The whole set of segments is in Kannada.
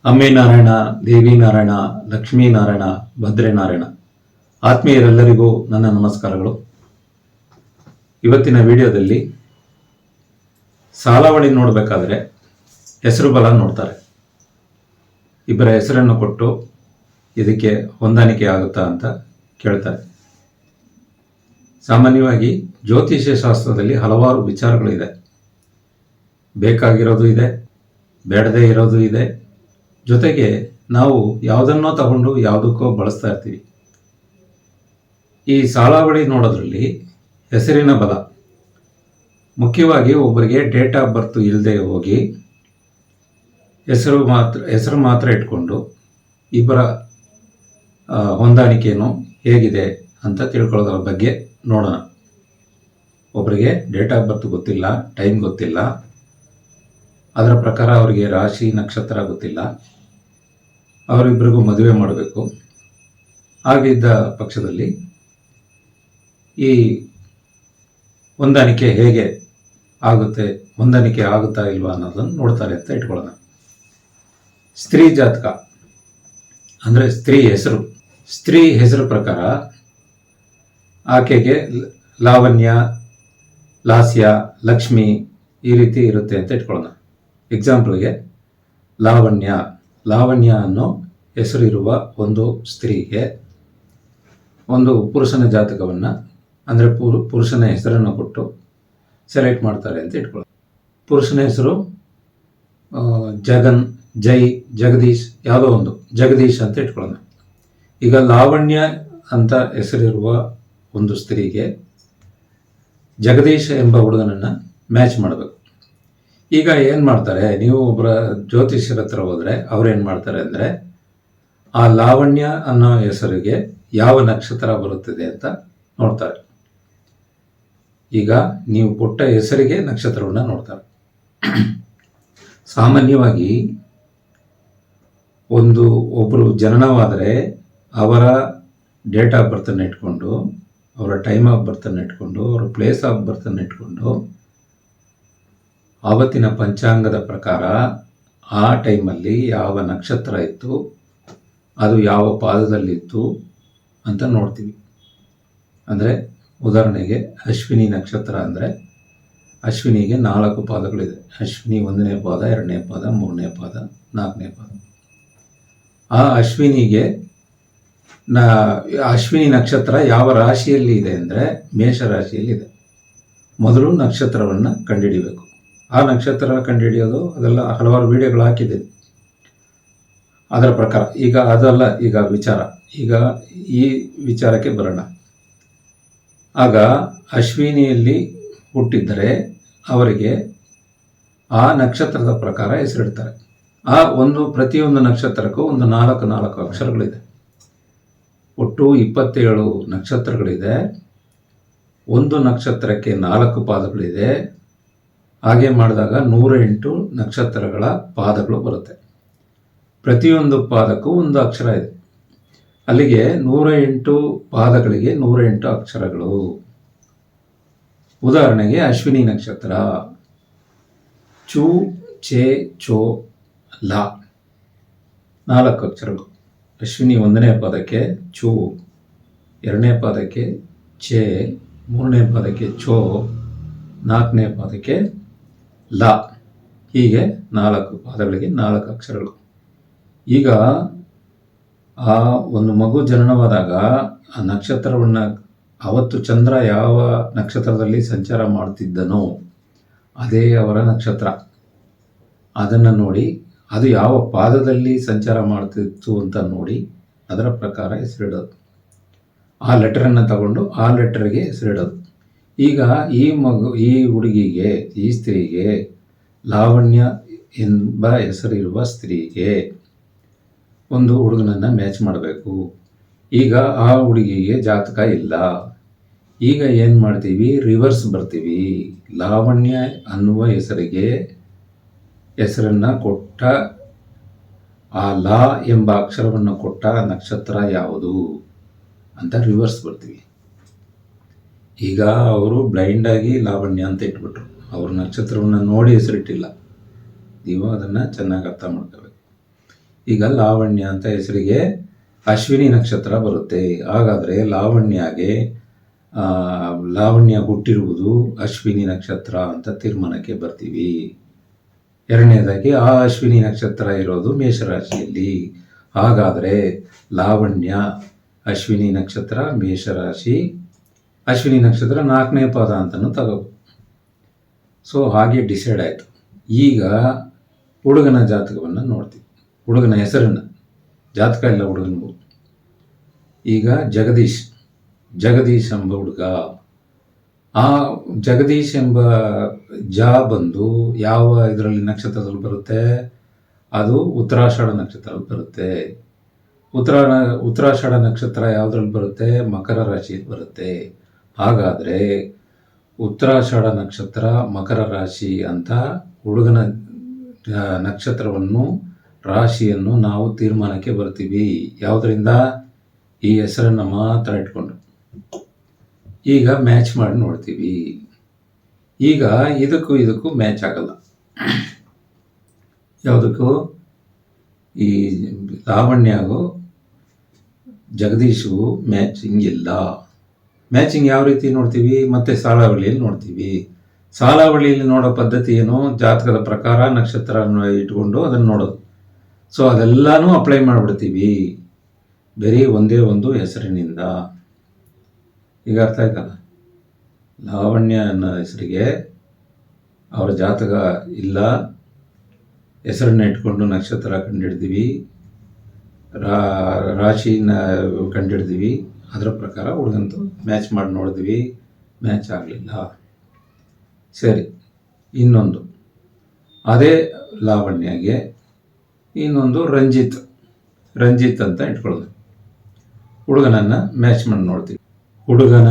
ಅಮ್ಮೆ ನಾರಾಯಣ, ದೇವಿ ನಾರಾಯಣ, ಲಕ್ಷ್ಮೀ ನಾರಾಯಣ, ಭದ್ರೆ ನಾರಾಯಣ. ಆತ್ಮೀಯರೆಲ್ಲರಿಗೂ ನನ್ನ ನಮಸ್ಕಾರಗಳು. ಇವತ್ತಿನ ವಿಡಿಯೋದಲ್ಲಿ ಸಾಲಾವಳಿ ನೋಡಬೇಕಾದ್ರೆ ಹೆಸರು ಬಲ ನೋಡ್ತಾರೆ. ಇಬ್ಬರ ಹೆಸರನ್ನು ಕೊಟ್ಟು ಇದಕ್ಕೆ ಹೊಂದಾಣಿಕೆ ಆಗುತ್ತಾ ಅಂತ ಕೇಳ್ತಾರೆ. ಸಾಮಾನ್ಯವಾಗಿ ಜ್ಯೋತಿಷ್ಯ ಶಾಸ್ತ್ರದಲ್ಲಿ ಹಲವಾರು ವಿಚಾರಗಳಿದೆ. ಬೇಕಾಗಿರೋದು ಇದೆ, ಬೇಡದೇ ಇರೋದು ಇದೆ. ಜೊತೆಗೆ ನಾವು ಯಾವುದನ್ನೋ ತಗೊಂಡು ಯಾವುದಕ್ಕೋ ಬಳಸ್ತಾ ಇರ್ತೀವಿ. ಈ ಸಾಲಾವಳಿ ನೋಡೋದ್ರಲ್ಲಿ ಹೆಸರಿನ ಬಲ ಮುಖ್ಯವಾಗಿ ಒಬ್ಬರಿಗೆ ಡೇಟ್ ಆಫ್ ಬರ್ತ್ ಇಲ್ಲದೆ ಹೋಗಿ ಹೆಸರು ಮಾತ್ರ ಇಟ್ಕೊಂಡು ಇಬ್ಬರ ಹೊಂದಾಣಿಕೆಯನ್ನು ಹೇಗಿದೆ ಅಂತ ತಿಳ್ಕೊಳ್ಳೋದ್ರ ಬಗ್ಗೆ ನೋಡೋಣ. ಒಬ್ಬರಿಗೆ ಡೇಟ್ ಆಫ್ ಬರ್ತ್ ಗೊತ್ತಿಲ್ಲ, ಟೈಮ್ ಗೊತ್ತಿಲ್ಲ, ಅದರ ಪ್ರಕಾರ ಅವರಿಗೆ ರಾಶಿ ನಕ್ಷತ್ರ ಗೊತ್ತಿಲ್ಲ, ಅವರಿಬ್ಬರಿಗೂ ಮದುವೆ ಮಾಡಬೇಕು. ಹಾಗಿದ್ದ ಪಕ್ಷದಲ್ಲಿ ಈ ಹೊಂದಾಣಿಕೆ ಹೇಗೆ ಆಗುತ್ತೆ, ಹೊಂದಾಣಿಕೆ ಆಗುತ್ತಾ ಇಲ್ವಾ ಅನ್ನೋದನ್ನು ನೋಡ್ತಾರೆ ಅಂತ ಇಟ್ಕೊಳ್ಳೋಣ. ಸ್ತ್ರೀ ಜಾತಕ ಅಂದರೆ ಸ್ತ್ರೀ ಹೆಸರು ಪ್ರಕಾರ ಆಕೆಗೆ ಲಾವಣ್ಯ, ಲಾಸ್ಯ, ಲಕ್ಷ್ಮಿ ಈ ರೀತಿ ಇರುತ್ತೆ ಅಂತ ಇಟ್ಕೊಳ್ಳೋಣ. ಎಕ್ಸಾಂಪಲ್ಗೆ ಲಾವಣ್ಯ ಅನ್ನೋ ಹೆಸರಿರುವ ಒಂದು ಸ್ತ್ರೀಗೆ ಒಂದು ಪುರುಷನ ಜಾತಕವನ್ನು ಅಂದರೆ ಪುರುಷನ ಹೆಸರನ್ನು ಕೊಟ್ಟು ಸೆಲೆಕ್ಟ್ ಮಾಡ್ತಾರೆ ಅಂತ ಇಟ್ಕೊಳ್ಳೋಣ. ಪುರುಷನ ಹೆಸರು ಜಗದೀಶ್ ಯಾವುದೋ ಒಂದು ಜಗದೀಶ್ ಅಂತ ಇಟ್ಕೊಳ್ಳೋಣ. ಈಗ ಲಾವಣ್ಯ ಅಂತ ಹೆಸರಿರುವ ಒಂದು ಸ್ತ್ರೀಗೆ ಜಗದೀಶ್ ಎಂಬ ಹುಡುಗನನ್ನು ಮ್ಯಾಚ್ ಮಾಡಬೇಕು. ಈಗ ಏನು ಮಾಡ್ತಾರೆ, ನೀವು ಒಬ್ಬರ ಜ್ಯೋತಿಷ್ಯರ ಹತ್ರ ಹೋದರೆ ಅವ್ರೇನು ಮಾಡ್ತಾರೆ ಅಂದರೆ ಆ ಲಾವಣ್ಯ ಅನ್ನೋ ಹೆಸರಿಗೆ ಯಾವ ನಕ್ಷತ್ರ ಬರುತ್ತದೆ ಅಂತ ನೋಡ್ತಾರೆ. ಈಗ ನೀವು ಕೊಟ್ಟ ಹೆಸರಿಗೆ ನಕ್ಷತ್ರವನ್ನು ನೋಡ್ತಾರೆ. ಸಾಮಾನ್ಯವಾಗಿ ಒಬ್ಬರು ಜನನವಾದರೆ ಅವರ ಡೇಟ್ ಆಫ್ ಬರ್ತನ್ನು ಇಟ್ಕೊಂಡು, ಅವರ ಟೈಮ್ ಆಫ್ ಬರ್ತನ್ನು ಇಟ್ಕೊಂಡು, ಅವರ ಪ್ಲೇಸ್ ಆಫ್ ಬರ್ತನ್ನು ಇಟ್ಕೊಂಡು ಆವತ್ತಿನ ಪಂಚಾಂಗದ ಪ್ರಕಾರ ಆ ಟೈಮಲ್ಲಿ ಯಾವ ನಕ್ಷತ್ರ ಇತ್ತು, ಅದು ಯಾವ ಪಾದದಲ್ಲಿತ್ತು ಅಂತ ನೋಡ್ತೀವಿ. ಅಂದರೆ ಉದಾಹರಣೆಗೆ ಅಶ್ವಿನಿ ನಕ್ಷತ್ರ ಅಂದರೆ ಅಶ್ವಿನಿಗೆ 4 ಪಾದಗಳಿದೆ. ಅಶ್ವಿನಿ 1ನೇ ಪಾದ, 2ನೇ ಪಾದ, 3ನೇ ಪಾದ, 4ನೇ ಪಾದ. ಆ ಅಶ್ವಿನಿ ನಕ್ಷತ್ರ ಯಾವ ರಾಶಿಯಲ್ಲಿ ಇದೆ ಅಂದರೆ ಮೇಷ ರಾಶಿಯಲ್ಲಿದೆ. ಮೊದಲು ನಕ್ಷತ್ರವನ್ನು ಕಂಡುಹಿಡಿಯಬೇಕು. ಆ ನಕ್ಷತ್ರ ಕಂಡುಹಿಡಿಯೋದು ಅದೆಲ್ಲ ಹಲವಾರು ವಿಡಿಯೋಗಳು ಹಾಕಿದ್ದೀನಿ. ಅದರ ಪ್ರಕಾರ ಈಗ ವಿಚಾರ, ಈಗ ಈ ವಿಚಾರಕ್ಕೆ ಬರೋಣ. ಆಗ ಅಶ್ವಿನಿಯಲ್ಲಿ ಹುಟ್ಟಿದ್ದರೆ ಅವರಿಗೆ ಆ ನಕ್ಷತ್ರದ ಪ್ರಕಾರ ಹೆಸರಿಡ್ತಾರೆ. ಪ್ರತಿಯೊಂದು ನಕ್ಷತ್ರಕ್ಕೂ ಒಂದು 4 ಅಕ್ಷರಗಳಿದೆ. ಒಟ್ಟು 27 ನಕ್ಷತ್ರಗಳಿದೆ. ಒಂದು ನಕ್ಷತ್ರಕ್ಕೆ 4 ಪಾದಗಳಿದೆ. ಹಾಗೆ ಮಾಡಿದಾಗ 108 ನಕ್ಷತ್ರಗಳ ಪಾದಗಳು ಬರುತ್ತೆ. ಪ್ರತಿಯೊಂದು ಪಾದಕ್ಕೂ ಒಂದು ಅಕ್ಷರ ಇದೆ. ಅಲ್ಲಿಗೆ 108 ಪಾದಗಳಿಗೆ 108 ಅಕ್ಷರಗಳು. ಉದಾಹರಣೆಗೆ ಅಶ್ವಿನಿ ನಕ್ಷತ್ರ ಚು, ಚೆ, ಚೋ, ಲಾ 4 ಅಕ್ಷರಗಳು. ಅಶ್ವಿನಿ 1ನೇ ಪಾದಕ್ಕೆ ಚು, 2ನೇ ಪಾದಕ್ಕೆ ಚೆ, 3ನೇ ಪಾದಕ್ಕೆ ಚೋ, 4ನೇ ಪಾದಕ್ಕೆ ಲಾ. ಹೀಗೆ 4 ಪಾದಗಳಿಗೆ 4 ಅಕ್ಷರಗಳು. ಈಗ ಆ ಒಂದು ಮಗು ಜನನವಾದಾಗ ಆ ನಕ್ಷತ್ರವನ್ನು ಅವತ್ತು ಚಂದ್ರ ಯಾವ ನಕ್ಷತ್ರದಲ್ಲಿ ಸಂಚಾರ ಮಾಡ್ತಿದ್ದನೋ ಅದೇ ಅವರ ನಕ್ಷತ್ರ. ಅದನ್ನು ನೋಡಿ ಅದು ಯಾವ ಪಾದದಲ್ಲಿ ಸಂಚಾರ ಮಾಡ್ತಿತ್ತು ಅಂತ ನೋಡಿ ಅದರ ಪ್ರಕಾರ ಹೆಸರಿಡೋದು. ಆ ಲೆಟರನ್ನು ತಗೊಂಡು ಆ ಲೆಟರ್ಗೆ ಹೆಸರಿಡೋದು. ಈಗ ಈ ಹುಡುಗಿಗೆ, ಈ ಸ್ತ್ರೀಗೆ, ಲಾವಣ್ಯ ಎಂಬ ಹೆಸರಿರುವ ಸ್ತ್ರೀಗೆ ಒಂದು ಹುಡುಗನನ್ನು ಮ್ಯಾಚ್ ಮಾಡಬೇಕು. ಈಗ ಆ ಹುಡುಗಿಗೆ ಜಾತಕ ಇಲ್ಲ. ಈಗ ಏನು ಮಾಡ್ತೀವಿ, ರಿವರ್ಸ್ ಬರ್ತೀವಿ. ಲಾವಣ್ಯ ಅನ್ನುವ ಹೆಸರನ್ನು ಕೊಟ್ಟ ಆ ಲಾ ಎಂಬ ಅಕ್ಷರವನ್ನು ಕೊಟ್ಟ ನಕ್ಷತ್ರ ಯಾವುದು ಅಂತ ರಿವರ್ಸ್ ಬರ್ತೀವಿ. ಈಗ ಅವರು ಬ್ಲೈಂಡಾಗಿ ಲಾವಣ್ಯ ಅಂತ ಇಟ್ಬಿಟ್ರು. ಅವ್ರ ನಕ್ಷತ್ರವನ್ನು ನೋಡಿ ಹೆಸರಿಟ್ಟಿಲ್ಲ. ನೀವು ಅದನ್ನು ಚೆನ್ನಾಗಿ ಅರ್ಥ ಮಾಡ್ಕೋಬೇಕು. ಈಗ ಲಾವಣ್ಯ ಅಂತ ಹೆಸರಿಗೆ ಅಶ್ವಿನಿ ನಕ್ಷತ್ರ ಬರುತ್ತೆ. ಹಾಗಾದರೆ ಲಾವಣ್ಯ ಹುಟ್ಟಿರುವುದು ಅಶ್ವಿನಿ ನಕ್ಷತ್ರ ಅಂತ ತೀರ್ಮಾನಕ್ಕೆ ಬರ್ತೀವಿ. ಎರಡನೇದಾಗಿ ಆ ಅಶ್ವಿನಿ ನಕ್ಷತ್ರ ಇರೋದು ಮೇಷರಾಶಿಯಲ್ಲಿ. ಹಾಗಾದರೆ ಲಾವಣ್ಯ ಅಶ್ವಿನಿ ನಕ್ಷತ್ರ, ಮೇಷರಾಶಿ, ಅಶ್ವಿನಿ ನಕ್ಷತ್ರ 4ನೇ ಪಾದ ಅಂತಲೂ ತಗೋಬೋದು. ಸೊ ಹಾಗೆ ಡಿಸೈಡ್ ಆಯಿತು. ಈಗ ಹುಡುಗನ ಜಾತಕವನ್ನು ನೋಡ್ತೀವಿ. ಹುಡುಗನ ಹೆಸರನ್ನು, ಜಾತಕ ಇಲ್ಲ ಹುಡುಗನಿಗೂ. ಈಗ ಜಗದೀಶ್ ಎಂಬ ಹುಡುಗ. ಆ ಜಗದೀಶ್ ಎಂಬ ಬಂದು ಯಾವ ಇದರಲ್ಲಿ ನಕ್ಷತ್ರದಲ್ಲಿ ಬರುತ್ತೆ? ಅದು ಉತ್ತರಾಷಾಢ ನಕ್ಷತ್ರದಲ್ಲಿ ಬರುತ್ತೆ. ಉತ್ತರಾಷಾಢ ನಕ್ಷತ್ರ ಯಾವುದ್ರಲ್ಲಿ ಬರುತ್ತೆ? ಮಕರ ರಾಶಿಯಲ್ಲಿ ಬರುತ್ತೆ. ಹಾಗಾದರೆ ಉತ್ತರಾಷಾಢ ನಕ್ಷತ್ರ ಮಕರ ರಾಶಿ ಅಂತ ಹುಡುಗನ ನಕ್ಷತ್ರವನ್ನು, ರಾಶಿಯನ್ನು ನಾವು ತೀರ್ಮಾನಕ್ಕೆ ಬರ್ತೀವಿ. ಯಾವುದರಿಂದ? ಈ ಹೆಸರನ್ನು ಮಾತ್ರ ಇಟ್ಕೊಂಡು. ಈಗ ಮ್ಯಾಚ್ ಮಾಡಿ ನೋಡ್ತೀವಿ. ಈಗ ಇದಕ್ಕೂ ಮ್ಯಾಚ್ ಆಗಲ್ಲ. ಯಾವುದಕ್ಕೂ? ಈ ಲಾವಣ್ಯಗೂ ಜಗದೀಶ್ಗೂ ಮ್ಯಾಚಿಂಗ್ ಇಲ್ಲ. ಮ್ಯಾಚಿಂಗ್ ಯಾವ ರೀತಿ ನೋಡ್ತೀವಿ? ಮತ್ತೆ ಸಾಲಾವಳಿಯಲ್ಲಿ ನೋಡ್ತೀವಿ. ಸಾಲಾವಳಿಯಲ್ಲಿ ನೋಡೋ ಪದ್ಧತಿ ಏನು? ಜಾತಕದ ಪ್ರಕಾರ ನಕ್ಷತ್ರ ಇಟ್ಕೊಂಡು ಅದನ್ನು ನೋಡೋದು. ಸೊ ಅದೆಲ್ಲನೂ ಅಪ್ಲೈ ಮಾಡಿಬಿಡ್ತೀವಿ ಬರೀ ಒಂದೇ ಒಂದು ಹೆಸರಿನಿಂದ. ಈಗ ಅರ್ಥ ಆಯ್ತಲ್ಲ? ಲಾವಣ್ಯ ಅನ್ನೋ ಹೆಸರಿಗೆ ಅವರ ಜಾತಕ ಇಲ್ಲ, ಹೆಸರನ್ನ ಇಟ್ಕೊಂಡು ನಕ್ಷತ್ರ ಕಂಡುಹಿಡ್ತೀವಿ, ರಾಶಿನ ಕಂಡುಹಿಡ್ತೀವಿ. ಅದರ ಪ್ರಕಾರ ಹುಡುಗಂತು ಮ್ಯಾಚ್ ಮಾಡಿ ನೋಡಿದ್ವಿ, ಮ್ಯಾಚ್ ಆಗಲಿಲ್ಲ. ಸರಿ, ಇನ್ನೊಂದು ಅದೇ ಲಾವಣ್ಯಗೆ ಇನ್ನೊಂದು ರಂಜಿತ್ ಅಂತ ಇಟ್ಕೊಳ್ಳೋದು. ಹುಡುಗನನ್ನು ಮ್ಯಾಚ್ ಮಾಡಿ ನೋಡ್ತೀವಿ. ಹುಡುಗನ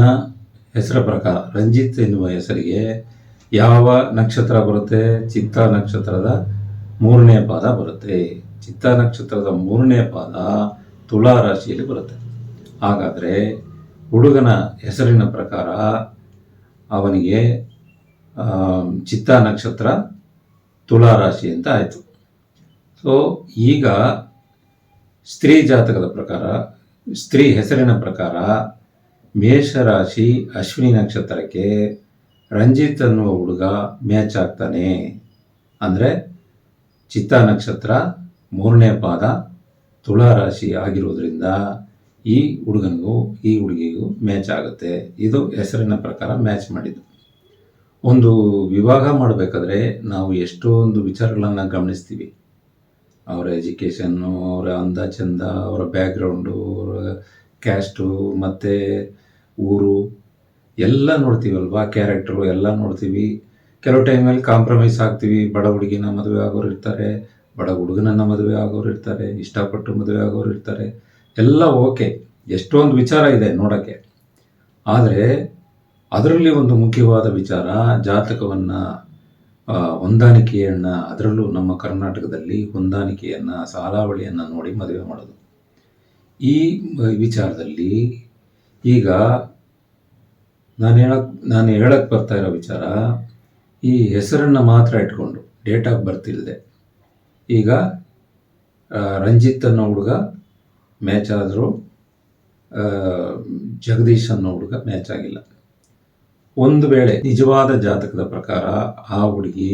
ಹೆಸರ ಪ್ರಕಾರ ರಂಜಿತ್ ಎನ್ನುವ ಹೆಸರಿಗೆ ಯಾವ ನಕ್ಷತ್ರ ಬರುತ್ತೆ? ಚಿತ್ತಾ ನಕ್ಷತ್ರದ 3ನೇ ಪಾದ ಬರುತ್ತೆ. ಚಿತ್ತಾ ನಕ್ಷತ್ರದ 3ನೇ ಪಾದ ತುಲಾ ರಾಶಿಯಲ್ಲಿ ಬರುತ್ತೆ. ಹಾಗಾದರೆ ಹುಡುಗನ ಹೆಸರಿನ ಪ್ರಕಾರ ಅವನಿಗೆ ಚಿತ್ತಾ ನಕ್ಷತ್ರ ತುಲಾ ರಾಶಿ ಅಂತ ಆಯಿತು. ಸೊ ಈಗ ಸ್ತ್ರೀ ಜಾತಕದ ಪ್ರಕಾರ, ಸ್ತ್ರೀ ಹೆಸರಿನ ಪ್ರಕಾರ ಮೇಷರಾಶಿ ಅಶ್ವಿನಿ ನಕ್ಷತ್ರಕ್ಕೆ ರಂಜಿತ್ ಅನ್ನುವ ಹುಡುಗ ಮ್ಯಾಚ್ ಆಗ್ತಾನೆ. ಅಂದರೆ ಚಿತ್ತಾ ನಕ್ಷತ್ರ 3ನೇ ಪಾದ ತುಲಾ ರಾಶಿ ಆಗಿರೋದ್ರಿಂದ ಈ ಹುಡುಗನಿಗೂ ಈ ಹುಡುಗಿಗೂ ಮ್ಯಾಚ್ ಆಗುತ್ತೆ. ಇದು ಹೆಸರಿನ ಪ್ರಕಾರ ಮ್ಯಾಚ್ ಮಾಡಿದ್ದು. ಒಂದು ವಿವಾಹ ಮಾಡಬೇಕಾದ್ರೆ ನಾವು ಎಷ್ಟೊಂದು ವಿಚಾರಗಳನ್ನು ಗಮನಿಸ್ತೀವಿ. ಅವರ ಎಜುಕೇಷನ್ನು, ಅವರ ಅಂದ ಚಂದ, ಅವರ ಬ್ಯಾಕ್ಗ್ರೌಂಡು, ಅವರ ಕ್ಯಾಸ್ಟು, ಮತ್ತು ಊರು ಎಲ್ಲ ನೋಡ್ತೀವಲ್ವಾ, ಕ್ಯಾರೆಕ್ಟರು ಎಲ್ಲ ನೋಡ್ತೀವಿ. ಕೆಲವು ಟೈಮಲ್ಲಿ ಕಾಂಪ್ರಮೈಸ್ ಆಗ್ತೀವಿ. ಬಡ ಹುಡುಗಿನ ಮದುವೆ ಆಗೋರು ಇರ್ತಾರೆ, ಬಡ ಹುಡುಗನನ್ನು ಮದುವೆ ಆಗೋರು ಇರ್ತಾರೆ, ಇಷ್ಟಪಟ್ಟು ಮದುವೆ ಆಗೋರು ಇರ್ತಾರೆ. ಎಲ್ಲ ಓಕೆ, ಎಷ್ಟೊಂದು ವಿಚಾರ ಇದೆ ನೋಡೋಕ್ಕೆ. ಆದರೆ ಅದರಲ್ಲಿ ಒಂದು ಮುಖ್ಯವಾದ ವಿಚಾರ, ಜಾತಕವನ್ನು ಹೊಂದಾಣಿಕೆಯನ್ನು, ಅದರಲ್ಲೂ ನಮ್ಮ ಕರ್ನಾಟಕದಲ್ಲಿ ಹೊಂದಾಣಿಕೆಯನ್ನು, ಸಾಲಾವಳಿಯನ್ನು ನೋಡಿ ಮದುವೆ ಮಾಡೋದು. ಈ ವಿಚಾರದಲ್ಲಿ ಈಗ ನಾನು ಹೇಳಕ್ಕೆ ಬರ್ತಾ ಇರೋ ವಿಚಾರ, ಈ ಹೆಸರನ್ನು ಮಾತ್ರ ಇಟ್ಕೊಂಡು ಡೇಟ್ ಆಫ್ ಬರ್ತ್ ಇಲ್ಲದೆ ಈಗ ರಂಜಿತ್ ಅನ್ನೋ ಹುಡುಗ ಮ್ಯಾಚ್ ಆದರೂ ಜಗದೀಶ್ ಅನ್ನೋ ಹುಡುಗ ಮ್ಯಾಚ್ ಆಗಿಲ್ಲ. ಒಂದು ವೇಳೆ ನಿಜವಾದ ಜಾತಕದ ಪ್ರಕಾರ ಆ ಹುಡುಗಿ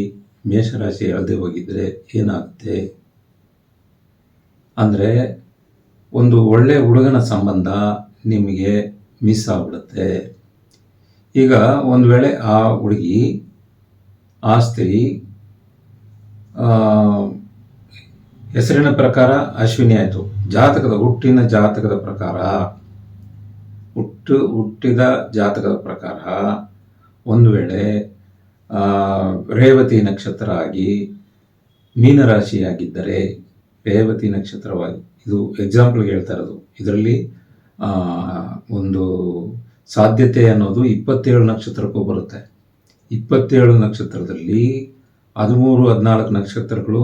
ಮೇಷರಾಶಿ ಎಳದೆ ಹೋಗಿದ್ರೆ ಏನಾಗುತ್ತೆ ಅಂದರೆ, ಒಂದು ಒಳ್ಳೆ ಹುಡುಗನ ಸಂಬಂಧ ನಿಮಗೆ ಮಿಸ್ ಆಗಿಬಿಡುತ್ತೆ. ಈಗ ಒಂದು ವೇಳೆ ಆ ಹುಡುಗಿ, ಆ ಸ್ತ್ರೀ ಹೆಸರಿನ ಪ್ರಕಾರ ಅಶ್ವಿನಿ ಆಯಿತು, ಹುಟ್ಟಿದ ಜಾತಕದ ಪ್ರಕಾರ ಒಂದು ವೇಳೆ ರೇವತಿ ನಕ್ಷತ್ರ ಆಗಿ ಮೀನರಾಶಿಯಾಗಿದ್ದರೆ, ರೇವತಿ ನಕ್ಷತ್ರವಾಗಿ, ಇದು ಎಕ್ಸಾಂಪಲ್ಗೆ ಹೇಳ್ತಾ ಇರೋದು, ಇದರಲ್ಲಿ ಒಂದು ಸಾಧ್ಯತೆ ಅನ್ನೋದು 27 ನಕ್ಷತ್ರಕ್ಕೂ ಬರುತ್ತೆ. 27 ನಕ್ಷತ್ರದಲ್ಲಿ 13-14 ನಕ್ಷತ್ರಗಳು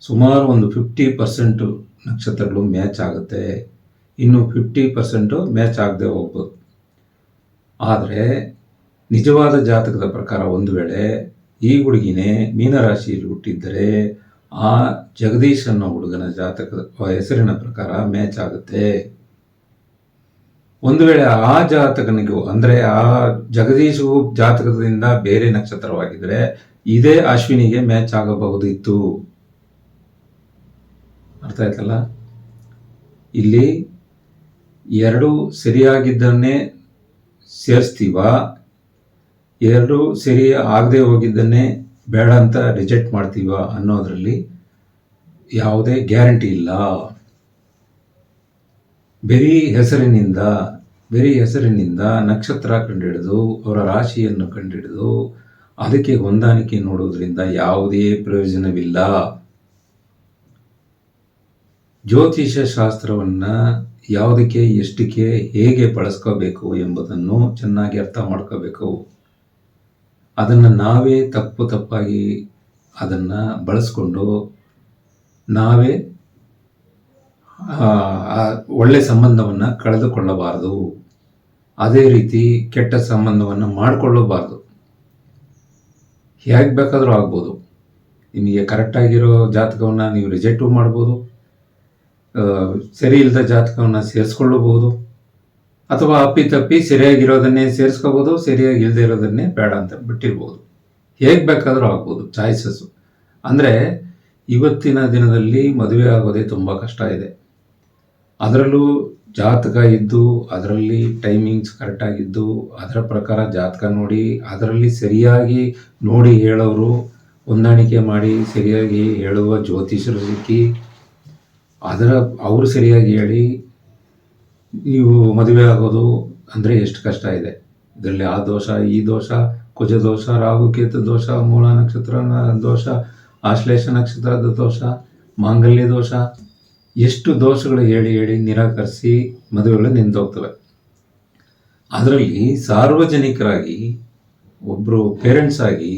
ಸುಮಾರು ಒಂದು 50% ನಕ್ಷತ್ರಗಳು ಮ್ಯಾಚ್ ಆಗುತ್ತೆ. ಇನ್ನು 50% ಮ್ಯಾಚ್ ಆಗದೆ ಹೋಗ್ಬೋದು. ಆದರೆ ನಿಜವಾದ ಜಾತಕದ ಪ್ರಕಾರ ಒಂದು ವೇಳೆ ಈ ಹುಡುಗಿನೇ ಮೀನರಾಶಿಯಲ್ಲಿ ಹುಟ್ಟಿದ್ದರೆ ಆ ಜಗದೀಶ್ ಅನ್ನೋ ಹುಡುಗನ ಜಾತಕದ ಹೆಸರಿನ ಪ್ರಕಾರ ಮ್ಯಾಚ್ ಆಗುತ್ತೆ. ಒಂದು ವೇಳೆ ಆ ಜಾತಕನಿಗೂ ಅಂದರೆ ಆ ಜಗದೀಶು ಜಾತಕದಿಂದ ಬೇರೆ ನಕ್ಷತ್ರವಾಗಿದ್ರೆ ಇದೇ ಅಶ್ವಿನಿಗೆ ಮ್ಯಾಚ್ ಆಗಬಹುದಿತ್ತು. ಅರ್ಥ ಆಯ್ತಲ್ಲ? ಇಲ್ಲಿ ಎರಡು ಸರಿಯಾಗಿದ್ದನ್ನೇ ಸೇರಿಸ್ತೀವ, ಎರಡು ಸರಿ ಆಗದೆ ಹೋಗಿದ್ದನ್ನೇ ಬೇಡ ಅಂತ ರಿಜೆಕ್ಟ್ ಮಾಡ್ತೀವ ಅನ್ನೋದ್ರಲ್ಲಿ ಯಾವುದೇ ಗ್ಯಾರಂಟಿ ಇಲ್ಲ. ಬರೀ ಹೆಸರಿನಿಂದ ನಕ್ಷತ್ರ ಕಂಡುಹಿಡಿದು ಅವರ ರಾಶಿಯನ್ನು ಕಂಡುಹಿಡಿದು ಅದಕ್ಕೆ ಹೊಂದಾಣಿಕೆ ನೋಡೋದ್ರಿಂದ ಯಾವುದೇ ಪ್ರಯೋಜನವಿಲ್ಲ. ಜ್ಯೋತಿಷ್ಯ ಶಾಸ್ತ್ರವನ್ನು ಯಾವುದಕ್ಕೆ ಎಷ್ಟಕ್ಕೆ ಹೇಗೆ ಬಳಸ್ಕೋಬೇಕು ಎಂಬುದನ್ನು ಚೆನ್ನಾಗಿ ಅರ್ಥ ಮಾಡ್ಕೋಬೇಕು. ಅದನ್ನು ನಾವೇ ತಪ್ಪಾಗಿ ಅದನ್ನು ಬಳಸ್ಕೊಂಡು ನಾವೇ ಒಳ್ಳೆ ಸಂಬಂಧವನ್ನು ಕಳೆದುಕೊಳ್ಳಬಾರದು. ಅದೇ ರೀತಿ ಕೆಟ್ಟ ಸಂಬಂಧವನ್ನು ಮಾಡಿಕೊಳ್ಳಬಾರ್ದು. ಹೇಗೆ ಬೇಕಾದರೂ ಆಗ್ಬೋದು. ನಿಮಗೆ ಕರೆಕ್ಟಾಗಿರೋ ಜಾತಕವನ್ನು ನೀವು ರಿಜೆಕ್ಟು ಮಾಡ್ಬೋದು, ಸರಿ ಇಲ್ಲದ ಜಾತಕವನ್ನು ಸೇರಿಸ್ಕೊಳ್ಳಬಹುದು, ಅಥವಾ ಅಪ್ಪಿತಪ್ಪಿ ಸರಿಯಾಗಿರೋದನ್ನೇ ಸೇರಿಸ್ಕೋಬೋದು, ಸರಿಯಾಗಿ ಇಲ್ಲದೆ ಇರೋದನ್ನೇ ಬೇಡ ಅಂತ ಬಿಟ್ಟಿರ್ಬೋದು. ಹೇಗೆ ಬೇಕಾದರೂ ಆಗ್ಬೋದು, ಚಾಯ್ಸಸ್ಸು. ಅಂದರೆ ಇವತ್ತಿನ ದಿನದಲ್ಲಿ ಮದುವೆ ಆಗೋದೇ ತುಂಬ ಕಷ್ಟ ಇದೆ. ಅದರಲ್ಲೂ ಜಾತಕ ಇದ್ದು ಅದರಲ್ಲಿ ಟೈಮಿಂಗ್ಸ್ ಕರೆಕ್ಟಾಗಿದ್ದು ಅದರ ಪ್ರಕಾರ ಜಾತಕ ನೋಡಿ ಅದರಲ್ಲಿ ಸರಿಯಾಗಿ ನೋಡಿ ಹೇಳೋರು, ಹೊಂದಾಣಿಕೆ ಮಾಡಿ ಸರಿಯಾಗಿ ಹೇಳುವ ಜ್ಯೋತಿಷರು ಸಿಕ್ಕಿ ಅವರು ಸರಿಯಾಗಿ ಹೇಳಿ ನೀವು ಮದುವೆ ಆಗೋದು ಅಂದರೆ ಎಷ್ಟು ಕಷ್ಟ ಇದೆ. ಇದರಲ್ಲಿ ಆ ದೋಷ, ಈ ದೋಷ, ಕುಜ ದೋಷ, ರಾಹುಕೇತು ದೋಷ, ಮೂಲ ನಕ್ಷತ್ರ ದೋಷ, ಆಶ್ಲೇಷ ನಕ್ಷತ್ರದ ದೋಷ, ಮಾಂಗಲ್ಯ ದೋಷ, ಎಷ್ಟು ದೋಷಗಳು ಹೇಳಿ ನಿರಾಕರಿಸಿ ಮದುವೆಗಳು ನಿಂತೋಗ್ತವೆ. ಅದರಲ್ಲಿ ಸಾರ್ವಜನಿಕರಾಗಿ ಒಬ್ಬರು ಪೇರೆಂಟ್ಸ್ ಆಗಿ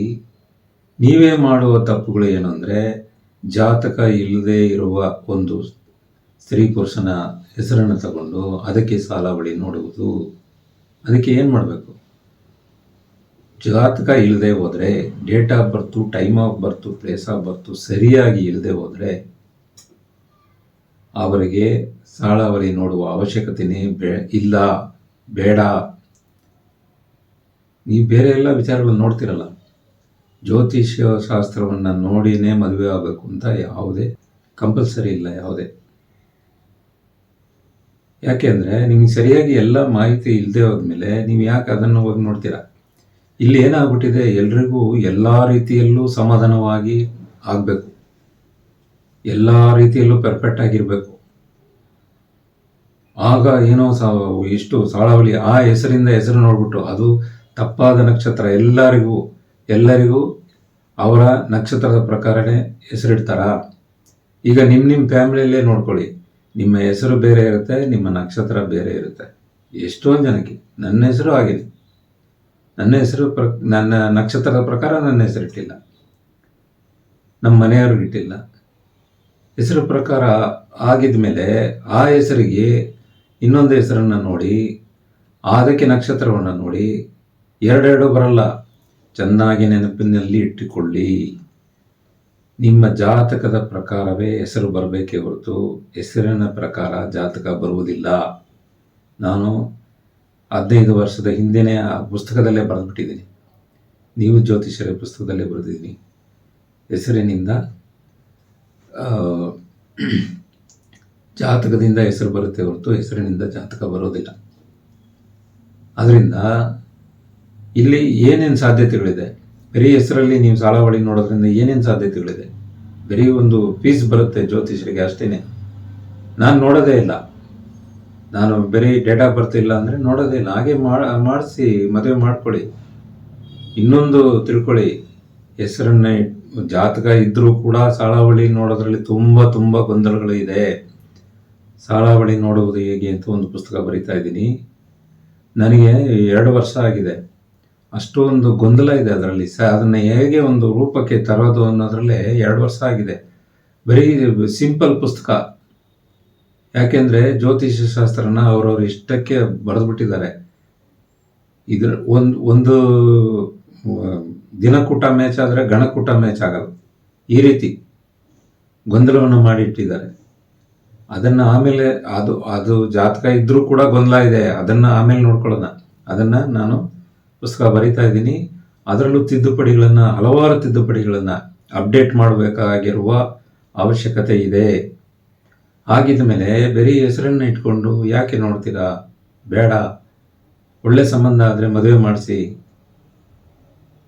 ನೀವೇ ಮಾಡುವ ತಪ್ಪುಗಳು ಏನು ಅಂದರೆ, ಜಾತಕ ಇಲ್ಲದೆ ಇರುವ ಒಂದು ಸ್ತ್ರೀ ಪುರುಷನ ಹೆಸರನ್ನು ತಗೊಂಡು ಅದಕ್ಕೆ ಸಾಲಾವಳಿ ನೋಡುವುದು. ಅದಕ್ಕೆ ಏನು ಮಾಡಬೇಕು? ಜಾತಕ ಇಲ್ಲದೆ ಹೋದರೆ, date of birth, time of birth, place of birth ಸರಿಯಾಗಿ ಇಲ್ಲದೆ ಹೋದರೆ ಅವರಿಗೆ ಸಾಲಾವಳಿ ನೋಡುವ ಅವಶ್ಯಕತೆಯೇ ಇಲ್ಲ, ಬೇಡ. ನೀವು ಬೇರೆ ಎಲ್ಲ ವಿಚಾರಗಳನ್ನು ನೋಡ್ತಿರಲ್ಲ, ಜ್ಯೋತಿಷ್ಯ ಶಾಸ್ತ್ರವನ್ನು ನೋಡಿನೇ ಮದುವೆ ಆಗಬೇಕು ಅಂತ ಯಾವುದೇ ಕಂಪಲ್ಸರಿ ಇಲ್ಲ ಯಾವುದೇ. ಯಾಕೆ ಅಂದರೆ ನಿಮಗೆ ಸರಿಯಾಗಿ ಎಲ್ಲ ಮಾಹಿತಿ ಇಲ್ಲದೆ ಹೋದ್ಮೇಲೆ ನೀವು ಯಾಕೆ ಅದನ್ನು ಹೋಗಿ ನೋಡ್ತೀರಾ? ಇಲ್ಲಿ ಏನಾಗ್ಬಿಟ್ಟಿದೆ, ಎಲ್ರಿಗೂ ಎಲ್ಲ ರೀತಿಯಲ್ಲೂ ಸಮಾಧಾನವಾಗಿ ಆಗಬೇಕು, ಎಲ್ಲ ರೀತಿಯಲ್ಲೂ ಪರ್ಫೆಕ್ಟ್ ಆಗಿರಬೇಕು. ಆಗ ಏನೋ ಇಷ್ಟು ಸಾಳವಳಿ ಆ ಹೆಸರಿಂದ ಹೆಸರು ನೋಡ್ಬಿಟ್ಟು ಅದು ತಪ್ಪಾದ ನಕ್ಷತ್ರ ಎಲ್ಲರಿಗೂ ಅವರ ನಕ್ಷತ್ರದ ಪ್ರಕಾರನೇ ಹೆಸರಿಡ್ತಾರ. ಈಗ ನಿಮ್ಮ ಫ್ಯಾಮಿಲಿಯಲ್ಲೇ ನೋಡ್ಕೊಳ್ಳಿ, ನಿಮ್ಮ ಹೆಸರು ಬೇರೆ ಇರುತ್ತೆ, ನಿಮ್ಮ ನಕ್ಷತ್ರ ಬೇರೆ ಇರುತ್ತೆ. ಎಷ್ಟೊಂದು ಜನಕ್ಕೆ ನನ್ನ ಹೆಸರು ಆಗಿದೆ, ನನ್ನ ನಕ್ಷತ್ರದ ಪ್ರಕಾರ ನನ್ನ ಹೆಸರಿಟ್ಟಿಲ್ಲ, ನಮ್ಮ ಮನೆಯವ್ರಿಗಿಟ್ಟಿಲ್ಲ. ಹೆಸರು ಪ್ರಕಾರ ಆಗಿದ ಮೇಲೆ ಆ ಹೆಸರಿಗೆ ಇನ್ನೊಂದು ಹೆಸರನ್ನು ನೋಡಿ, ಅದಕ್ಕೆ ನಕ್ಷತ್ರವನ್ನು ನೋಡಿ, ಎರಡೆರಡು ಬರಲ್ಲ. ಚೆನ್ನಾಗಿ ನೆನಪಿನಲ್ಲಿ ಇಟ್ಟುಕೊಳ್ಳಿ, ನಿಮ್ಮ ಜಾತಕದ ಪ್ರಕಾರವೇ ಹೆಸರು ಬರಬೇಕೇ ಹೊರತು ಹೆಸರಿನ ಪ್ರಕಾರ ಜಾತಕ ಬರುವುದಿಲ್ಲ. ನಾನು 15 ವರ್ಷದ ಹಿಂದೆನೇ ಆ ಪುಸ್ತಕದಲ್ಲೇ ಬರೆದುಬಿಟ್ಟಿದ್ದೀನಿ. ನೀವು ಜ್ಯೋತಿಷ್ಯರ ಪುಸ್ತಕದಲ್ಲೇ ಬರೆದಿದ್ದೀನಿ. ಹೆಸರಿನಿಂದ ಜಾತಕದಿಂದ ಹೆಸರು ಬರುತ್ತೆ ಹೊರತು ಹೆಸರಿನಿಂದ ಜಾತಕ ಬರೋದಿಲ್ಲ. ಅದರಿಂದ ಇಲ್ಲಿ ಏನೇನು ಸಾಧ್ಯತೆಗಳಿದೆ? ಬರೀ ಹೆಸರಲ್ಲಿ ನೀವು ಸಾಲಾವಳಿ ನೋಡೋದ್ರಿಂದ ಏನೇನು ಸಾಧ್ಯತೆಗಳಿದೆ? ಬರೀ ಒಂದು ಫೀಸ್ ಬರುತ್ತೆ ಜ್ಯೋತಿಷರಿಗೆ ಅಷ್ಟೇ. ನಾನು ನೋಡೋದೇ ಇಲ್ಲ, ನಾನು ಬರೀ ಡೇಟ್ ಆಫ್ ಬರ್ತ್ ಇಲ್ಲ ಅಂದರೆ ನೋಡೋದೇ ಇಲ್ಲ. ಹಾಗೆ ಮಾಡಿಸಿ ಮದುವೆ ಮಾಡ್ಕೊಳ್ಳಿ. ಇನ್ನೊಂದು ತಿಳ್ಕೊಳ್ಳಿ, ಹೆಸರನ್ನ ಜಾತಕ ಇದ್ದರೂ ಕೂಡ ಸಾಳಾವಳಿ ನೋಡೋದ್ರಲ್ಲಿ ತುಂಬ ಗೊಂದಲಗಳು ಇದೆ. ಸಾಳಾವಳಿ ನೋಡುವುದು ಹೇಗೆ ಅಂತ ಒಂದು ಪುಸ್ತಕ ಬರಿತಾ ಇದ್ದೀನಿ. ನನಗೆ 2 ವರ್ಷ ಆಗಿದೆ. ಅಷ್ಟೊಂದು ಗೊಂದಲ ಇದೆ ಅದರಲ್ಲಿ. ಅದನ್ನು ಹೇಗೆ ಒಂದು ರೂಪಕ್ಕೆ ತರೋದು ಅನ್ನೋದ್ರಲ್ಲೇ 2 ವರ್ಷ ಆಗಿದೆ. ಬರೀ ಸಿಂಪಲ್ ಪುಸ್ತಕ. ಯಾಕೆಂದರೆ ಜ್ಯೋತಿಷ್ಯ ಶಾಸ್ತ್ರನ ಅವರವ್ರ ಇಷ್ಟಕ್ಕೆ ಬರೆದುಬಿಟ್ಟಿದ್ದಾರೆ. ಇದ್ರ ಒಂದು ದಿನಕೂಟ ಮ್ಯಾಚ್ ಆದರೆ ಗಣಕೂಟ ಮ್ಯಾಚ್ ಆಗಲ್ಲ. ಈ ರೀತಿ ಗೊಂದಲವನ್ನು ಮಾಡಿಟ್ಟಿದ್ದಾರೆ. ಅದನ್ನು ಆಮೇಲೆ ಅದು ಜಾತಕ ಇದ್ದರೂ ಕೂಡ ಗೊಂದಲ ಇದೆ, ಅದನ್ನು ಆಮೇಲೆ ನೋಡ್ಕೊಳ್ಳೋಣ. ಅದನ್ನು ನಾನು ಪುಸ್ತಕ ಬರಿತಾ ಇದ್ದೀನಿ. ಅದರಲ್ಲೂ ಹಲವಾರು ತಿದ್ದುಪಡಿಗಳನ್ನು ಅಪ್ಡೇಟ್ ಮಾಡಬೇಕಾಗಿರುವ ಅವಶ್ಯಕತೆ ಇದೆ. ಹಾಗಿದ ಮೇಲೆ ಬರೀ ಹೆಸರನ್ನು ಇಟ್ಕೊಂಡು ಯಾಕೆ ನೋಡ್ತೀರಾ? ಬೇಡ. ಒಳ್ಳೆ ಸಂಬಂಧ ಆದರೆ ಮದುವೆ ಮಾಡಿಸಿ.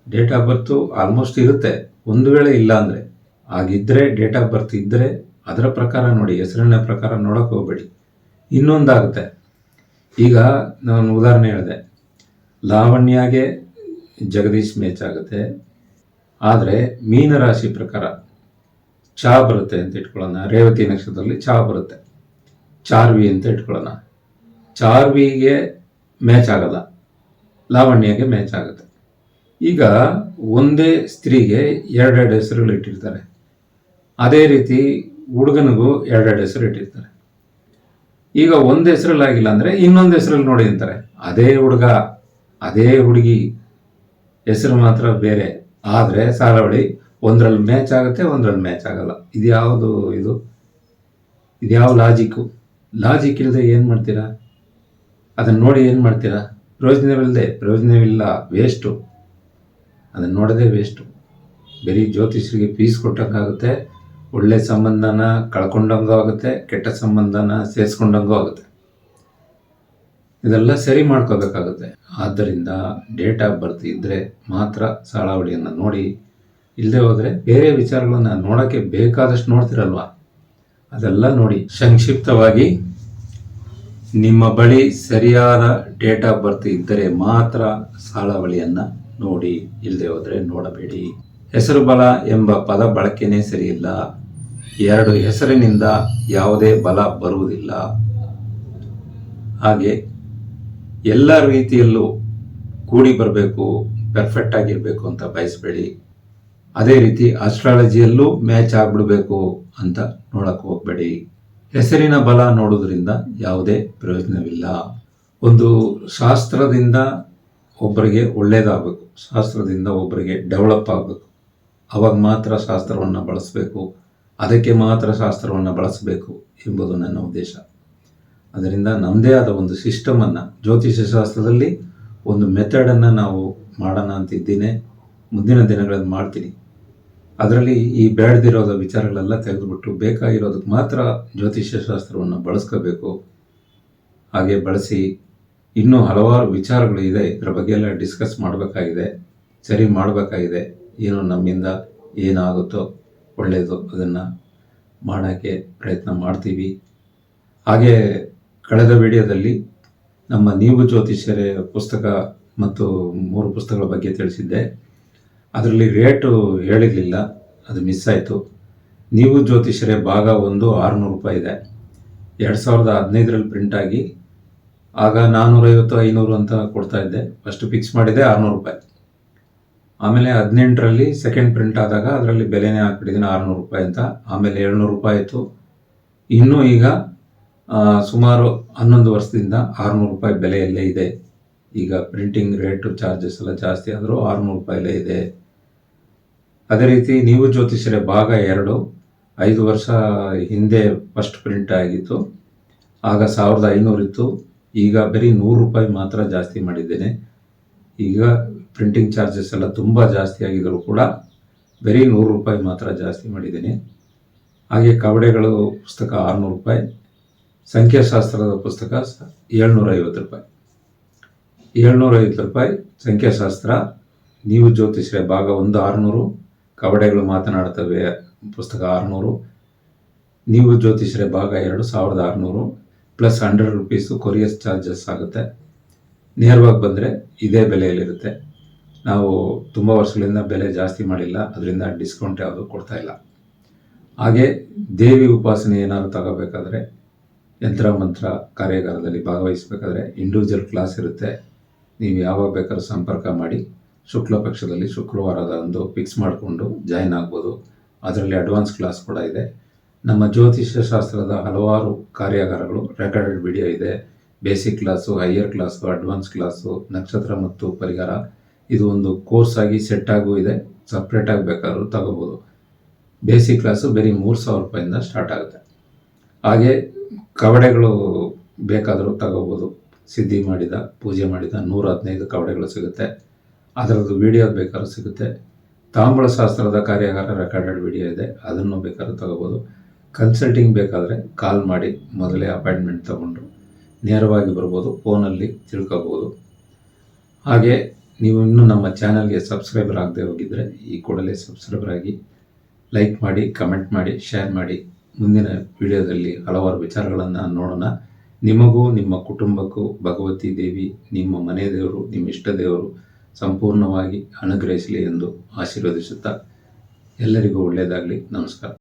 ಡೇಟ್ ಆಫ್ ಬರ್ತು ಆಲ್ಮೋಸ್ಟ್ ಇರುತ್ತೆ, ಒಂದು ವೇಳೆ ಇಲ್ಲ ಅಂದರೆ. ಆಗಿದ್ದರೆ ಡೇಟ್ ಆಫ್ ಬರ್ತ್ ಇದ್ದರೆ ಅದರ ಪ್ರಕಾರ ನೋಡಿ, ಹೆಸರಿನ ಪ್ರಕಾರ ನೋಡೋಕೆ ಹೋಗಬೇಡಿ. ಇನ್ನೊಂದಾಗುತ್ತೆ. ಈಗ ನಾನು ಉದಾಹರಣೆ ಹೇಳಿದೆ, ಲಾವಣ್ಯಗೆ ಜಗದೀಶ್ ಮ್ಯಾಚ್ ಆಗುತ್ತೆ. ಆದರೆ ಮೀನರಾಶಿ ಪ್ರಕಾರ ಚಾ ಬರುತ್ತೆ ಅಂತ ಇಟ್ಕೊಳ್ಳೋಣ. ರೇವತಿ ನಕ್ಷತ್ರದಲ್ಲಿ ಚಾ ಬರುತ್ತೆ, ಚಾರ್ವಿ ಅಂತ ಇಟ್ಕೊಳ್ಳೋಣ. ಚಾರ್ವಿಗೆ ಮ್ಯಾಚ್ ಆಗಲ್ಲ, ಲಾವಣ್ಯಗೆ ಮ್ಯಾಚ್ ಆಗುತ್ತೆ. ಈಗ ಒಂದೇ ಸ್ತ್ರೀಗೆ ಎರಡೆರಡು ಹೆಸರುಗಳು ಇಟ್ಟಿರ್ತಾರೆ. ಅದೇ ರೀತಿ ಹುಡುಗನಿಗೂ ಎರಡೆರಡು ಹೆಸರು ಇಟ್ಟಿರ್ತಾರೆ. ಈಗ ಒಂದು ಹೆಸರಲ್ಲಿ ಆಗಿಲ್ಲ ಅಂದರೆ ಇನ್ನೊಂದು ಹೆಸರಲ್ಲಿ ನೋಡಿ ಅಂತಾರೆ. ಅದೇ ಹುಡುಗ ಅದೇ ಹುಡುಗಿ ಹೆಸರು ಮಾತ್ರ ಬೇರೆ, ಆದರೆ ಸಾರಾವಳಿ ಒಂದರಲ್ಲಿ ಮ್ಯಾಚ್ ಆಗುತ್ತೆ, ಒಂದರಲ್ಲಿ ಮ್ಯಾಚ್ ಆಗಲ್ಲ. ಇದ್ಯಾವ ಲಾಜಿಕ್ ಇಲ್ಲದೆ ಏನು ಮಾಡ್ತೀರಾ? ಅದನ್ನು ನೋಡಿ ಏನು ಮಾಡ್ತೀರಾ? ಪ್ರಯೋಜನವಿಲ್ಲ, ವೇಸ್ಟು. ಅದನ್ನು ನೋಡೋದೇ ವೇಸ್ಟು. ಬರೀ ಜ್ಯೋತಿಷರಿಗೆ ಫೀಸ್ ಕೊಟ್ಟಂಗಾಗುತ್ತೆ, ಒಳ್ಳೆ ಸಂಬಂಧನ ಕಳ್ಕೊಂಡಂಗೂ ಆಗುತ್ತೆ, ಕೆಟ್ಟ ಸಂಬಂಧನ ಸೇರಿಸ್ಕೊಂಡಂಗೂ ಆಗುತ್ತೆ. ಇದೆಲ್ಲ ಸರಿ ಮಾಡ್ಕೋಬೇಕಾಗುತ್ತೆ. ಆದ್ದರಿಂದ ಡೇಟ್ ಆಫ್ ಬರ್ತ್ ಇದ್ದರೆ ಮಾತ್ರ ಸಾಳಾವಳಿಯನ್ನು ನೋಡಿ. ಇಲ್ಲದೆ ಹೋದರೆ ಬೇರೆ ವಿಚಾರಗಳನ್ನು ನೋಡೋಕ್ಕೆ ಬೇಕಾದಷ್ಟು ನೋಡ್ತಿರಲ್ವ, ಅದೆಲ್ಲ ನೋಡಿ. ಸಂಕ್ಷಿಪ್ತವಾಗಿ, ನಿಮ್ಮ ಬಳಿ ಸರಿಯಾದ ಡೇಟ್ ಆಫ್ ಬರ್ತ್ ಇದ್ದರೆ ಮಾತ್ರ ಸಾಳಾವಳಿಯನ್ನು ನೋಡಿ, ಇಲ್ಲದೆ ಹೋದರೆ ನೋಡಬೇಡಿ. ಹೆಸರು ಬಲ ಎಂಬ ಪದ ಬಳಕೆನೇ ಸರಿಯಿಲ್ಲ. ಎರಡು ಹೆಸರಿನಿಂದ ಯಾವುದೇ ಬಲ ಬರುವುದಿಲ್ಲ. ಹಾಗೆ ಎಲ್ಲ ರೀತಿಯಲ್ಲೂ ಕೂಡಿ ಬರಬೇಕು, ಪರ್ಫೆಕ್ಟ್ ಆಗಿರಬೇಕು ಅಂತ ಬಯಸಬೇಡಿ. ಅದೇ ರೀತಿ ಆಸ್ಟ್ರಾಲಜಿಯಲ್ಲೂ ಮ್ಯಾಚ್ ಆಗಿಬಿಡಬೇಕು ಅಂತ ನೋಡಕ್ಕೆ ಹೋಗಬೇಡಿ. ಹೆಸರಿನ ಬಲ ನೋಡೋದ್ರಿಂದ ಯಾವುದೇ ಪ್ರಯೋಜನವಿಲ್ಲ. ಒಂದು ಶಾಸ್ತ್ರದಿಂದ ಒಬ್ಬರಿಗೆ ಒಳ್ಳೆಯದಾಗಬೇಕು, ಶಾಸ್ತ್ರದಿಂದ ಒಬ್ಬರಿಗೆ ಡೆವಲಪ್ ಆಗಬೇಕು. ಅವಾಗ ಮಾತ್ರ ಶಾಸ್ತ್ರವನ್ನು ಬಳಸಬೇಕು, ಅದಕ್ಕೆ ಮಾತ್ರ ಶಾಸ್ತ್ರವನ್ನು ಬಳಸಬೇಕು ಎಂಬುದು ನನ್ನ ಉದ್ದೇಶ. ಅದರಿಂದ ನಮ್ಮದೇ ಆದ ಒಂದು ಸಿಸ್ಟಮನ್ನು, ಜ್ಯೋತಿಷ್ಯ ಶಾಸ್ತ್ರದಲ್ಲಿ ಒಂದು ಮೆಥಡನ್ನು ನಾವು ಮಾಡೋಣ ಅಂತಿದ್ದೀನಿ. ಮುಂದಿನ ದಿನಗಳಲ್ಲಿ ಮಾಡ್ತೀನಿ. ಅದರಲ್ಲಿ ಈ ಬೇಡದಿರೋದ ವಿಚಾರಗಳೆಲ್ಲ ತೆಗೆದುಬಿಟ್ಟು ಬೇಕಾಗಿರೋದಕ್ಕೆ ಮಾತ್ರ ಜ್ಯೋತಿಷ್ಯ ಶಾಸ್ತ್ರವನ್ನು ಬಳಸ್ಕೋಬೇಕು. ಹಾಗೆ ಬಳಸಿ. ಇನ್ನೂ ಹಲವಾರು ವಿಚಾರಗಳು ಇದೆ, ಇದರ ಬಗ್ಗೆ ಎಲ್ಲ ಡಿಸ್ಕಸ್ ಮಾಡಬೇಕಾಗಿದೆ, ಸರಿ ಮಾಡಬೇಕಾಗಿದೆ. ಏನು ನಮ್ಮಿಂದ ಏನಾಗುತ್ತೋ ಒಳ್ಳೆಯದು ಅದನ್ನು ಮಾಡೋಕ್ಕೆ ಪ್ರಯತ್ನ ಮಾಡ್ತೀವಿ. ಹಾಗೆ ಕಳೆದ ವಿಡಿಯೋದಲ್ಲಿ ನಮ್ಮ ನೀವು ಜ್ಯೋತಿಷ್ಯರೇ ಪುಸ್ತಕ ಮತ್ತು 3 ಪುಸ್ತಕಗಳ ಬಗ್ಗೆ ತಿಳಿಸಿದ್ದೆ. ಅದರಲ್ಲಿ ರೇಟು ಹೇಳಿರಲಿಲ್ಲ, ಅದು ಮಿಸ್ ಆಯಿತು. ನೀವು ಜ್ಯೋತಿಷ್ಯರೇ ಭಾಗ 1 600 ಇದೆ. 2015ರಲ್ಲಿ ಪ್ರಿಂಟ್ ಆಗಿ ಆಗ 450-500 ಅಂತ ಕೊಡ್ತಾ ಇದ್ದೆ. ಫಸ್ಟ್ ಫಿಕ್ಸ್ ಮಾಡಿದೆ 600 ಆಮೇಲೆ 18ರಲ್ಲಿ ಸೆಕೆಂಡ್ ಪ್ರಿಂಟ್ ಆದಾಗ ಅದರಲ್ಲಿ ಬೆಲೆನೇ ಹಾಕ್ಬಿಟ್ಟಿದ್ದೀನಿ 600 ಅಂತ. ಆಮೇಲೆ 700 ಆಯಿತು. ಇನ್ನೂ ಈಗ ಸುಮಾರು 11 ವರ್ಷದಿಂದ 600 ಬೆಲೆಯಲ್ಲೇ ಇದೆ. ಈಗ ಪ್ರಿಂಟಿಂಗ್ ರೇಟು ಚಾರ್ಜಸ್ ಎಲ್ಲ ಜಾಸ್ತಿ ಆದರೂ 600 ಇದೆ. ಅದೇ ರೀತಿ ನೀವು ಜ್ಯೋತಿಷ್ಯರೇ ಭಾಗ 2 5 ವರ್ಷ ಹಿಂದೆ ಫಸ್ಟ್ ಪ್ರಿಂಟ್ ಆಗಿತ್ತು. ಆಗ 1500 ಇತ್ತು. ಈಗ ಬರೀ 100 ಮಾತ್ರ ಜಾಸ್ತಿ ಮಾಡಿದ್ದೇನೆ. ಈಗ ಪ್ರಿಂಟಿಂಗ್ ಚಾರ್ಜಸ್ ಎಲ್ಲ ತುಂಬ ಜಾಸ್ತಿ ಆಗಿದ್ದರೂ ಕೂಡ ಬರೀ 100 ಮಾತ್ರ ಜಾಸ್ತಿ ಮಾಡಿದ್ದೀನಿ. ಹಾಗೆ ಕವಡೆಗಳು ಪುಸ್ತಕ 600 ಸಂಖ್ಯಾಶಾಸ್ತ್ರದ ಪುಸ್ತಕ 750 750 ಸಂಖ್ಯಾಶಾಸ್ತ್ರ ನೀವು ಜ್ಯೋತಿಷ್ಯರೇ ಭಾಗ 1 600, ಕವಡೆಗಳು ಮಾತನಾಡ್ತವೆ ಪುಸ್ತಕ 600, ನೀವು ಜ್ಯೋತಿಷ್ಯರೇ ಭಾಗ 2 1600 ಪ್ಲಸ್ 100 ರೂಪೀಸು ಕೊರಿಯರ್ ಚಾರ್ಜಸ್ ಆಗುತ್ತೆ. ನೇರವಾಗಿ ಬಂದರೆ ಇದೇ ಬೆಲೆಯಲ್ಲಿರುತ್ತೆ. ನಾವು ತುಂಬ ವರ್ಷಗಳಿಂದ ಬೆಲೆ ಜಾಸ್ತಿ ಮಾಡಿಲ್ಲ, ಅದರಿಂದ ಡಿಸ್ಕೌಂಟ್ ಯಾವುದು ಕೊಡ್ತಾಯಿಲ್ಲ. ಹಾಗೆ ದೇವಿ ಉಪಾಸನೆ ಏನಾದರೂ ತಗೋಬೇಕಾದ್ರೆ, ಯಂತ್ರ ಮಂತ್ರ ಕಾರ್ಯಾಗಾರದಲ್ಲಿ ಭಾಗವಹಿಸಬೇಕಾದ್ರೆ ಇಂಡಿವಿಜುವಲ್ ಕ್ಲಾಸ್ ಇರುತ್ತೆ. ನೀವು ಯಾವಾಗ ಬೇಕಾದ್ರೂ ಸಂಪರ್ಕ ಮಾಡಿ ಶುಕ್ಲ ಪಕ್ಷದಲ್ಲಿ ಶುಕ್ರವಾರದ ಒಂದು ಫಿಕ್ಸ್ ಮಾಡಿಕೊಂಡು ಜಾಯಿನ್ ಆಗ್ಬೋದು. ಅದರಲ್ಲಿ ಅಡ್ವಾನ್ಸ್ ಕ್ಲಾಸ್ ಕೂಡ ಇದೆ. ನಮ್ಮ ಜ್ಯೋತಿಷ್ಯ ಶಾಸ್ತ್ರದ ಹಲವಾರು ಕಾರ್ಯಾಗಾರಗಳು ರೆಕಾರ್ಡೆಡ್ ವಿಡಿಯೋ ಇದೆ. Basic class, higher class, advance class, ನಕ್ಷತ್ರ ಮತ್ತು ಪರಿಹಾರ. ಇದು ಒಂದು ಕೋರ್ಸ್ ಆಗಿ ಸೆಟ್ ಆಗೂ ಇದೆ. ಸಪ್ರೇಟಾಗಿ ಬೇಕಾದ್ರೂ ತಗೋಬೋದು. ಬೇಸಿಕ್ ಕ್ಲಾಸು ಬರೀ 3,000 ರೂಪಾಯಿಂದ ಸ್ಟಾರ್ಟ್ ಆಗುತ್ತೆ. ಹಾಗೆ ಕವಡೆಗಳು ಬೇಕಾದರೂ ತಗೋಬೋದು. ಸಿದ್ಧಿ ಮಾಡಿದ, ಪೂಜೆ ಮಾಡಿದ 115 ಕವಡೆಗಳು ಸಿಗುತ್ತೆ. ಅದರದ್ದು ವಿಡಿಯೋ ಬೇಕಾದ್ರೂ ಸಿಗುತ್ತೆ. ತಾಂಬೂಲ ಶಾಸ್ತ್ರದ ಕಾರ್ಯಾಗಾರ ರೆಕಾರ್ಡೆಡ್ ವಿಡಿಯೋ ಇದೆ, ಅದನ್ನು ಬೇಕಾದ್ರೂ ತಗೋಬೋದು. ಕನ್ಸಲ್ಟಿಂಗ್ ಬೇಕಾದರೆ ಕಾಲ್ ಮಾಡಿ ಮೊದಲೇ ಅಪಾಯಿಂಟ್ಮೆಂಟ್ ತಗೊಂಡು ನೇರವಾಗಿ ಬರ್ಬೋದು, ಫೋನಲ್ಲಿ ತಿಳ್ಕೊಬೋದು. ಹಾಗೆ ನೀವು ಇನ್ನೂ ನಮ್ಮ ಚಾನಲ್ಗೆ ಸಬ್ಸ್ಕ್ರೈಬರ್ ಆಗದೆ ಹೋಗಿದ್ದರೆ ಈ ಕೂಡಲೇ ಸಬ್ಸ್ಕ್ರೈಬರ್ ಆಗಿ, ಲೈಕ್ ಮಾಡಿ, ಕಮೆಂಟ್ ಮಾಡಿ, ಶೇರ್ ಮಾಡಿ. ಮುಂದಿನ ವಿಡಿಯೋದಲ್ಲಿ ಹಲವಾರು ವಿಚಾರಗಳನ್ನು ನೋಡೋಣ. ನಿಮಗೂ ನಿಮ್ಮ ಕುಟುಂಬಕ್ಕೂ ಭಗವತಿ ದೇವಿ, ನಿಮ್ಮ ಮನೆ ದೇವರು, ನಿಮ್ಮ ಇಷ್ಟ ದೇವರು ಸಂಪೂರ್ಣವಾಗಿ ಅನುಗ್ರಹಿಸಲಿ ಎಂದು ಆಶೀರ್ವದಿಸುತ್ತಾ ಎಲ್ಲರಿಗೂ ಒಳ್ಳೆಯದಾಗಲಿ. ನಮಸ್ಕಾರ.